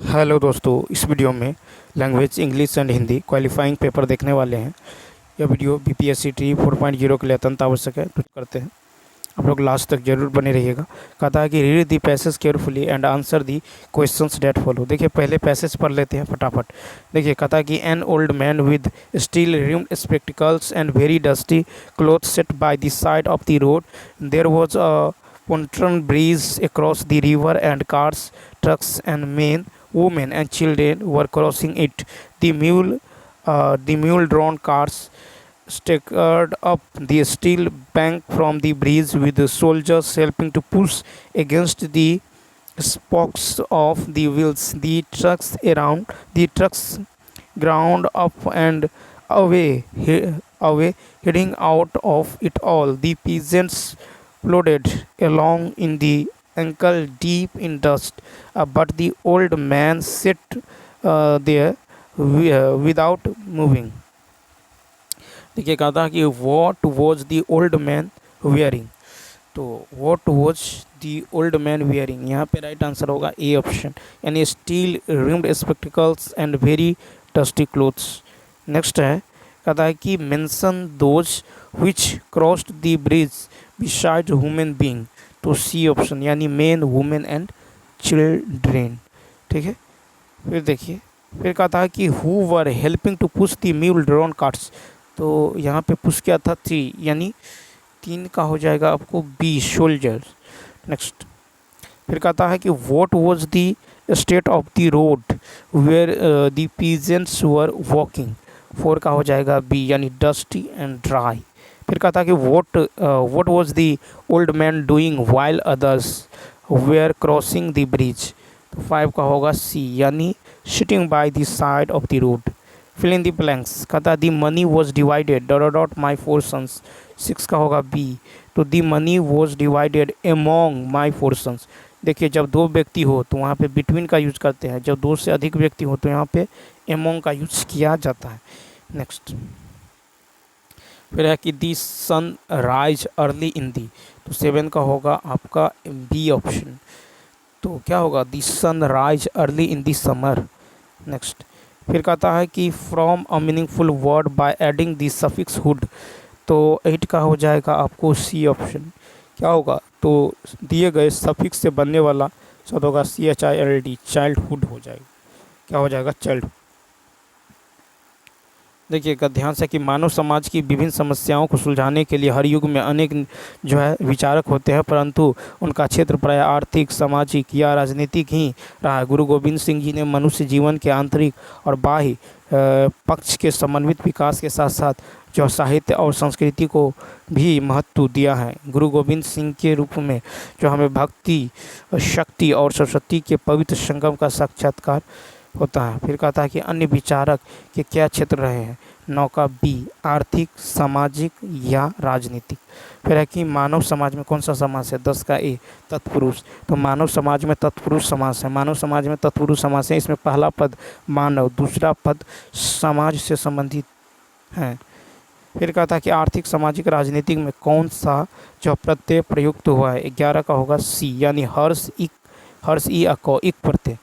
Hello दोस्तों, इस video में language English and Hindi qualifying paper देखने वाले हैं। यह वीडियो बीपीएससी टी 4.0 के लिए अत्यंत आवश्यक है, तो करते हैं। आप लोग लास्ट तक जरूर बने रहिएगा। कहता है कि read the passage carefully and answer the questions that follow. देखिए पहले पैसेज पढ़ लेते हैं फटाफट। देखिए कहता है कि an old man with steel rimmed spectacles and very dusty cloth sat by the side of the road there was a pontoon bridge across the river and cars, trucks and men, women and children were crossing it. The mule-drawn cars staggered up the steel bank from the bridge with the soldiers helping to push against the spokes of the wheels. The trucks ground up and away, heading out of it all. The peasants plodded along in the ankle deep in dust, but the old man sat there without moving. देखिए कहता है कि what was the old man wearing. तो what was the old man wearing, यहाँ पे right answer होगा A option, यानी steel rimmed spectacles and very dusty clothes. Next है, कहता है कि mention those which crossed the bridge beside human being. तो सी ऑप्शन, यानी मेन, वुमेन एंड चिल्ड्रेन। ठीक है, फिर देखिए, फिर कहता है कि who were helping to push the mule drawn carts. तो यहाँ पे पुश किया था 3, यानी 3 का हो जाएगा आपको बी, सोल्जर। नेक्स्ट, फिर कहता है कि what was the state of the road where the peasants were walking. 4 का हो जाएगा बी, यानी डस्टी एंड ड्राई। फिर कहता है कि what was the old man doing while others were crossing the bridge. तो 5 का होगा सी, यानी sitting by the side of the road. Fill in the blanks, कहता the money was divided dot dot my 4 sons. 6 का होगा B, तो the money was divided among my 4 sons. देखिए जब 2 व्यक्ति हो तो वहाँ पे बिटवीन का यूज करते हैं, जब 2 से अधिक व्यक्ति हो तो यहाँ पे एमोंग का यूज किया जाता है। नेक्स्ट, फिर है कि दी सन राइज अर्ली इन दी। तो 7 का होगा आपका बी ऑप्शन। तो क्या होगा, the sun rise early in the summer. Next, फिर कहता है कि from a meaningful word by adding the suffix hood. तो 8 का हो जाएगा आपको सी ऑप्शन। क्या होगा, तो दिए गए सफिक्स से बनने वाला शब्द होगा CHILD, चाइल्डहुड हो जाएगा। क्या हो जाएगा, चाइल्ड। देखिएगा ध्यान से कि मानव समाज की विभिन्न समस्याओं को सुलझाने के लिए हर युग में अनेक जो है विचारक होते हैं, परंतु उनका क्षेत्र प्राय आर्थिक, सामाजिक या राजनीतिक ही रहा है। गुरु गोविंद सिंह जी ने मनुष्य जीवन के आंतरिक और बाह्य पक्ष के समन्वित विकास के साथ साथ जो साहित्य और संस्कृति को भी महत्व दिया है। गुरु गोविंद सिंह के रूप में जो हमें भक्ति, शक्ति और सरस्वती के पवित्र संगम का साक्षात्कार होता है। फिर कहता है कि अन्य विचारक के क्या क्षेत्र रहे हैं। 9 का बी, आर्थिक, सामाजिक या राजनीतिक। फिर है कि मानव समाज में कौन सा समास है। 10 का ए, तत्पुरुष। तो मानव समाज में तत्पुरुष समास है। मानव समाज में तत्पुरुष समास है। इसमें पहला पद मानव, दूसरा पद समाज से संबंधित है। फिर कहता है कि आर्थिक, सामाजिक, राजनीतिक में कौन सा जो प्रत्यय प्रयुक्त हुआ है। 11 का होगा सी, यानी हर्ष, ई अको, इक प्रत्यय।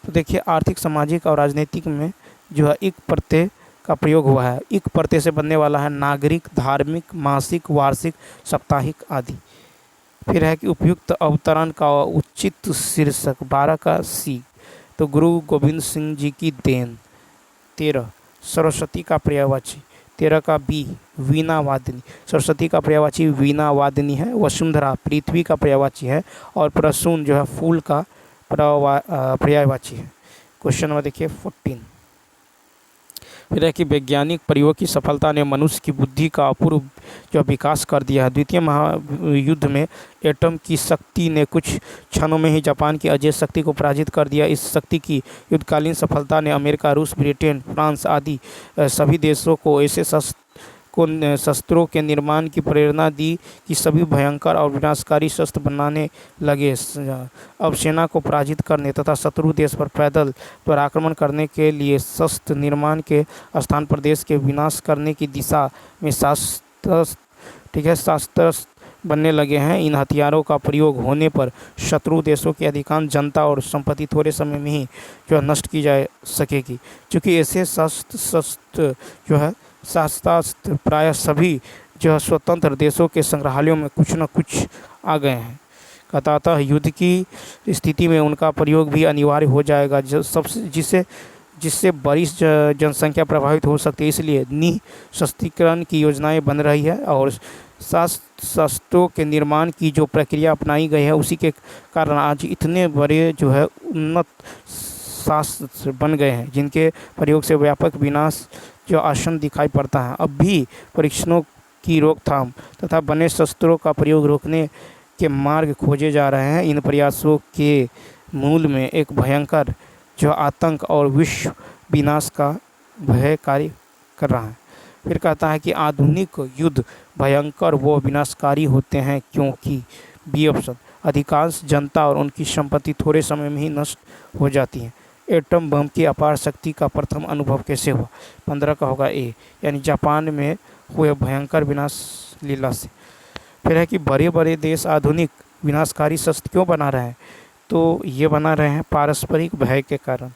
तो देखिए आर्थिक, सामाजिक और राजनीतिक में जो है इक प्रत्यय का प्रयोग हुआ है। इक प्रत्यय से बनने वाला है नागरिक, धार्मिक, मासिक, वार्षिक, साप्ताहिक आदि। फिर है कि उपयुक्त अवतरण का उचित शीर्षक। 12 का सी, तो गुरु गोविंद सिंह जी की देन। 13, सरस्वती का पर्यायवाची। 13 का बी, वीणा वादिनी। सरस्वती का पर्यायवाची वीणा वादिनी है। वसुंधरा पृथ्वी का पर्यायवाची है, और प्रसून जो है फूल का पर्यायवाची है। क्वेश्चन नंबर देखिए 14। फिर है कि वैज्ञानिक प्रयोग की सफलता ने मनुष्य की बुद्धि का अपूर्व जो विकास कर दिया है। द्वितीय महायुद्ध में एटम की शक्ति ने कुछ क्षणों में ही जापान की अजेय शक्ति को पराजित कर दिया। इस शक्ति की युद्धकालीन सफलता ने अमेरिका, रूस, ब्रिटेन, फ्रांस आदि सभी देशों को ऐसे शस्त्रों के निर्माण की प्रेरणा दी कि सभी भयंकर और विनाशकारी शस्त्र बनाने लगे। अब सेना को पराजित करने तथा शत्रु देश पर पैदल पर आक्रमण करने के लिए शस्त्र निर्माण के स्थान पर देश के विनाश करने की दिशा में शास्त्र बनने लगे हैं। इन हथियारों का प्रयोग होने पर शत्रु देशों की अधिकांश जनता और संपत्ति थोड़े समय में ही जो है नष्ट की जा सकेगी, क्योंकि ऐसे शस्त्र जो है शस्त्रास्त्र प्रायः सभी जो है स्वतंत्र देशों के संग्रहालयों में कुछ न कुछ आ गए हैं। अतः युद्ध की स्थिति में उनका प्रयोग भी अनिवार्य हो जाएगा, जो सबसे जिससे बड़ी जनसंख्या प्रभावित हो सकती है। इसलिए निःशस्त्रीकरण की योजनाएं बन रही है और शस्त्रों के निर्माण की जो प्रक्रिया अपनाई गई है, उसी के कारण आज इतने बड़े जो है उन्नत शस्त्र बन गए हैं, जिनके प्रयोग से व्यापक विनाश जो आशंका दिखाई पड़ता है। अब भी परीक्षणों की रोकथाम तथा बने शस्त्रों का प्रयोग रोकने के मार्ग खोजे जा रहे हैं। इन प्रयासों के मूल में एक भयंकर जो आतंक और विश्व विनाश का भय कार्य कर रहा है। फिर कहता है कि आधुनिक युद्ध भयंकर व विनाशकारी होते हैं, क्योंकि बी ऑप्शन अधिकांश जनता और उनकी संपत्ति थोड़े समय में ही नष्ट हो जाती है। एटम बम की अपार शक्ति का प्रथम अनुभव कैसे हुआ? 15 का होगा ए, यानी जापान में हुए भयंकर विनाश लीला से। फिर है कि बड़े बड़े देश आधुनिक विनाशकारी शस्त्र क्यों बना रहे हैं? तो ये बना रहे हैं पारस्परिक भय के कारण।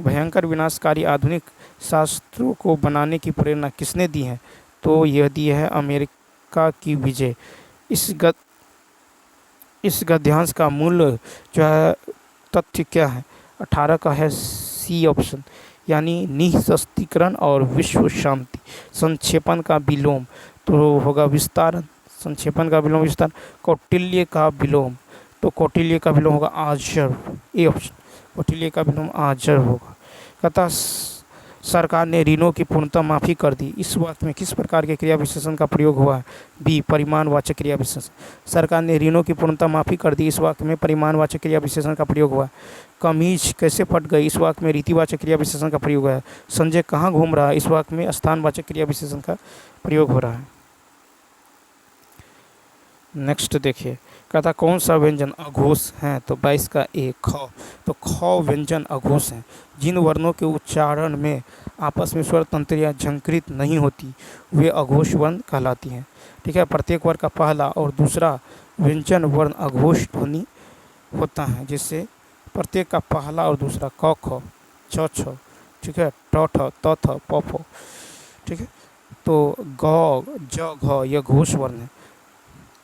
भयंकर विनाशकारी आधुनिक शस्त्रों को बनाने की प्रेरणा किसने दी है? तो यह दी है अमेरिका की विजय। इस गद्यांश का मूल जो है तथ्य क्या है? 18 का है सी ऑप्शन, यानी निःशस्त्रीकरण और विश्व शांति। संक्षेपण का विलोम तो होगा विस्तारण। संक्षेपण का विलोम विस्तार। कौटिल्य का विलोम, तो कौटिल्य का विलोम होगा आर्जव, ए ऑप्शन। कौटिल्य का विलोम आर्जव होगा। कहता सरकार ने ऋणों की पूर्णतः माफ़ी कर दी। इस वाक्य में किस प्रकार के क्रिया विशेषण का प्रयोग हुआ है? बी परिमाणवाचक क्रिया विशेषण। सरकार ने ऋणों की पूर्णतः माफ़ी कर दी, इस वाक्य में परिमाणवाचक क्रिया विशेषण का प्रयोग हुआ है। कमीज कैसे फट गई? इस वाक्य में रीतिवाचक क्रिया विशेषण का प्रयोग है। संजय कहाँ घूम रहा है? इस वाक्य में स्थानवाचक क्रिया विशेषण का प्रयोग हो रहा है। नेक्स्ट देखिए, कहता कौन सा व्यंजन अघोष है? तो 22 का ए ख। तो ख व्यंजन अघोष है। जिन वर्णों के उच्चारण में आपस में स्वर तंत्रियाँ झंकृत नहीं होती, वे अघोष वर्ण कहलाती हैं। ठीक है, प्रत्येक वर्ग का पहला और दूसरा व्यंजन वर्ण अघोष ध्वनि होता है, जिससे प्रत्येक का पहला और दूसरा क ख छ छ, ठीक है, ट ठ त थ प फ, ठीक है, तो ग ज घ यह घोष वर्ण है।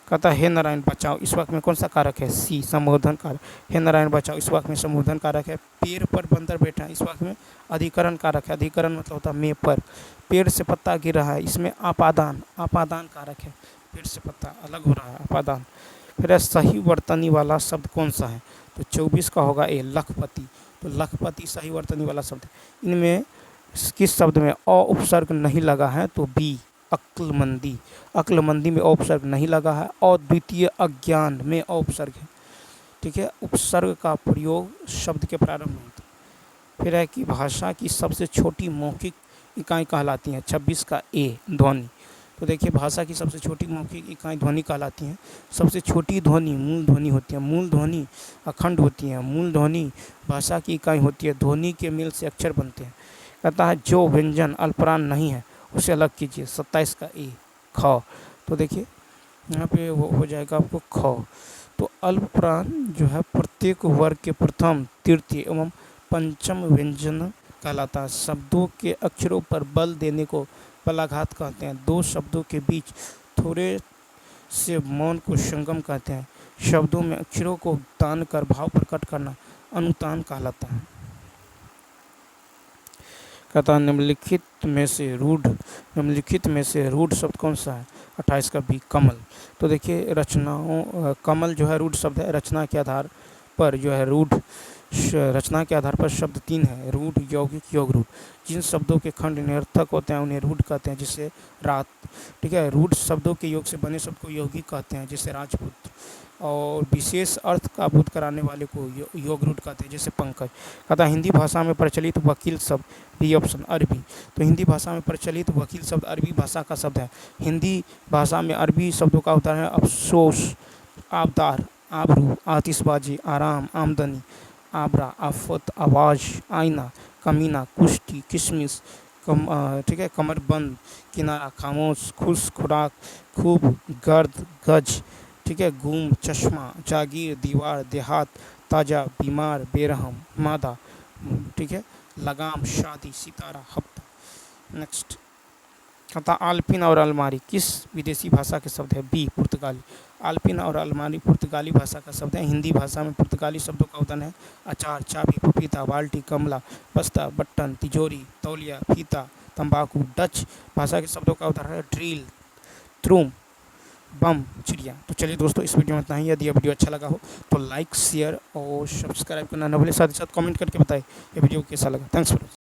कहता हे नारायण बचाओ, इस वाक्य में कौन सा कारक है? सी संबोधन कारक। हे नारायण बचाओ, इस वाक्य में संबोधन कारक है। पेड़ पर बंदर बैठा है, इस वाक्य में अधिकरण कारक है। अधिकरण मतलब होता है मैं पर। पेड़ से पत्ता गिर रहा है, इसमें आपादान, आपादान कारक है। पेड़ से पत्ता अलग हो रहा है, आपादान। फिर सही वर्तनी वाला शब्द कौन सा है? तो 24 का होगा ए लखपति। तो लखपति सही वर्तनी वाला शब्द है। इनमें किस शब्द में अ उपसर्ग नहीं लगा है? तो बी अक्लमंदी। अक्लमंदी में उपसर्ग नहीं लगा है। और द्वितीय अज्ञान में उपसर्ग है। ठीक है, उपसर्ग का प्रयोग शब्द के प्रारंभ में होता है। फिर है कि भाषा की सबसे छोटी मौखिक इकाई कहलाती है। 26 का ए ध्वनि। तो देखिए भाषा की सबसे छोटी मौखिक इकाई ध्वनि कहलाती है। सबसे छोटी ध्वनि मूल ध्वनि होती है। मूल ध्वनि अखंड होती है। मूल ध्वनि भाषा की इकाई होती है। ध्वनि के मेल से अक्षर बनते हैं। कहता है जो व्यंजन अल्परान नहीं है उसे अलग कीजिए। 27 का ए ख। तो देखिए यहाँ पे वो हो जाएगा आपको ख। तो अल्पप्राण जो है प्रत्येक वर्ग के प्रथम, तृतीय एवं पंचम व्यंजन कहलाता है। शब्दों के अक्षरों पर बल देने को बलाघात कहते हैं। दो शब्दों के बीच थोड़े से मौन को संगम कहते हैं। शब्दों में अक्षरों को तान कर भाव प्रकट करना अनुतान कहलाता है। कहता निम्नलिखित में से रूढ़ शब्द कौन सा है? 28 का बी कमल। तो देखिए रचनाओं, कमल जो है रूढ़ शब्द है। रचना के आधार पर जो है रूढ़, रचना के आधार पर शब्द 3 है, रूढ़, यौगिक, योग रूढ़। जिन शब्दों के खंड निरर्थक होते हैं उन्हें रूढ़ कहते हैं, जिससे रात। ठीक है, रूढ़ शब्दों के योग से बने शब्द को यौगिक कहते हैं, जैसे राजपुत्र। और विशेष अर्थ का बोध कराने वाले को योग रूढ़ कहते हैं, जैसे पंकज। कहता हिंदी भाषा में प्रचलित वकील शब्द, बी ऑप्शन अरबी। तो हिंदी भाषा में प्रचलित वकील शब्द अरबी भाषा का शब्द है। हिंदी भाषा में अरबी शब्दों का उदाहरण है अफसोस, आबदार, आबरू, आतिशबाजी, आराम, आमदनी, आबरा, आफत, आवाज़, आईना, कमीना, कुश्ती, किशमिश, ठीक है, कमरबंद, किनारा, खामोश, खुश, खुराक, खूब, गर्द, गज, ठीक है, गुम, चश्मा, जागीर, दीवार, देहात, ताज़ा, बीमार, बेरहम, मादा, ठीक है, लगाम, शादी, सितारा, हफ्ता। नेक्स्ट कहता आल्पिन और अलमारी किस विदेशी भाषा के शब्द है? बी पुर्तगाली। आल्पिन और अलमारी पुर्तगाली भाषा का शब्द है। हिंदी भाषा में पुर्तगाली शब्दों का उदाहरण है अचार, चाबी, पपीता, बाल्टी, कमला, बस्ता, बट्टन, तिजोरी, तौलिया, फीता, तंबाकू। डच भाषा के शब्दों का उदाहरण है ड्रिल, थ्रूम, बम, चिड़िया। तो चलिए दोस्तों, इस वीडियो में इतना ही। यदि यह वीडियो अच्छा लगा हो तो लाइक, शेयर और सब्सक्राइब करना न भूलें। साथ ही साथ कमेंट करके बताएं ये वीडियो कैसा लगा। Thanks for